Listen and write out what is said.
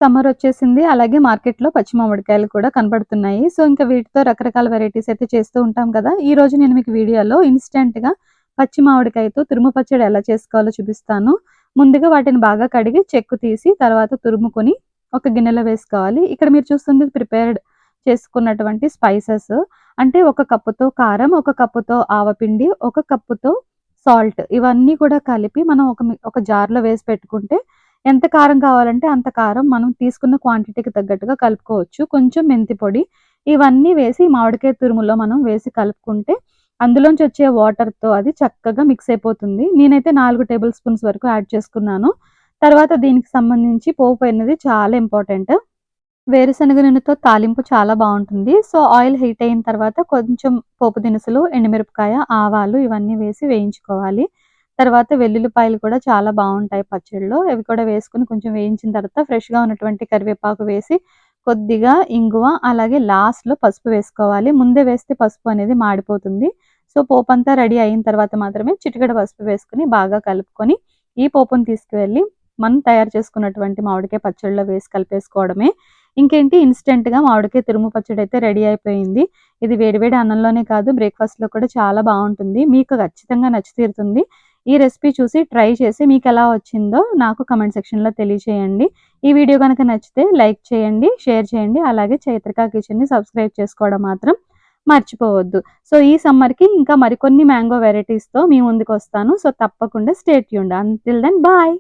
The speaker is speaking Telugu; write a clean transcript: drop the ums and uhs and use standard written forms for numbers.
సమ్మర్ వచ్చేసింది. అలాగే మార్కెట్‌లో పచ్చి మామిడికాయలు కూడా కనపడుతున్నాయి. సో, ఇంకా వీటితో రకరకాల వెరైటీస్ అయితే చేస్తూ ఉంటాం కదా! ఈరోజు నేను మీకు వీడియోలో ఇన్‌స్టంట్‌గా పచ్చి మామిడికాయతో తురుము పచ్చడి ఎలా చేసుకోవాలో చూపిస్తాను. ముందుగా వాటిని బాగా కడిగి చెక్కు తీసి తర్వాత తురుముకొని ఒక గిన్నెలో వేసుకోవాలి. ఇక్కడ మీరు చూస్తుంది ప్రిపేర్డ్ చేసుకున్నటువంటి స్పైసెస్. అంటే ఒక కప్పుతో కారం, ఒక కప్పుతో ఆవపిండి, ఒక కప్పుతో సాల్ట్ ఇవన్నీ కూడా కలిపి మనం ఒక జార్‌లో వేసి పెట్టుకుంటే ఎంత కారం కావాలంటే అంత కారం మనం తీసుకున్న క్వాంటిటీకి తగ్గట్టుగా కలుపుకోవచ్చు. కొంచెం మెంతి పొడి ఇవన్నీ వేసి మామిడికాయ తురుములో మనం వేసి కలుపుకుంటే అందులోంచి వచ్చే వాటర్‌తో అది చక్కగా మిక్స్ అయిపోతుంది. నేనైతే 4 టేబుల్ స్పూన్స్ వరకు యాడ్ చేసుకున్నాను. తర్వాత దీనికి సంబంధించి పోపు అనేది చాలా ఇంపార్టెంట్. వేరుశనగ నూనెతో తాలింపు చాలా బావుంటుంది. సో, ఆయిల్ హీట్ అయిన తర్వాత కొంచెం పోపు దినుసులు, ఎండుమిరపకాయ, ఆవాలు ఇవన్నీ వేసి వేయించుకోవాలి. తర్వాత వెల్లుల్లిపాయలు కూడా చాలా బావుంటాయి పచ్చడిలో. అవి కూడా వేసుకొని కొంచెం వేయించిన తర్వాత ఫ్రెష్‌గా ఉన్నటువంటి కరివేపాకు వేసి, కొద్దిగా ఇంగువ, అలాగే లాస్ట్‌లో పసుపు వేసుకోవాలి. ముందే వేస్తే పసుపు అనేది మాడిపోతుంది. సో, పోపంతా రెడీ అయిన తర్వాత మాత్రమే చిటికెడు పసుపు వేసుకొని బాగా కలుపుకొని, ఈ పోపుని తీసుకువెళ్ళి మనం తయారు చేసుకున్నటువంటి మామిడికాయ పచ్చడిలో వేసి కలిపేసుకోవడమే. ఇంకేంటి ఇన్‌స్టంట్‌గా మామిడికాయ తురుము పచ్చడైతే రెడీ అయిపోయింది. ఇది వేడి వేడి అన్నంలోనే కాదు బ్రేక్‌ఫాస్ట్‌లో కూడా చాలా బావుంటుంది. మీకు ఖచ్చితంగా నచ్చి తీరుతుంది. ఈ రెసిపీ చూసి ట్రై చేసి మీకెలా వచ్చిందో నాకు కామెంట్ సెక్షన్‌లో తెలియచేయండి. ఈ వీడియో గనక నచ్చితే లైక్ చేయండి, షేర్ చేయండి. అలాగే చైత్రిక కిచెన్‌ని సబ్స్క్రైబ్ చేసుకోవడం మాత్రం మర్చిపోవద్దు. సో, ఈ సమ్మర్‌కి ఇంకా మరికొన్ని మ్యాంగో వెరైటీస్‌తో మీ ముందుకొస్తాను. సో, తప్పకుండా stay tuned. Until then bye.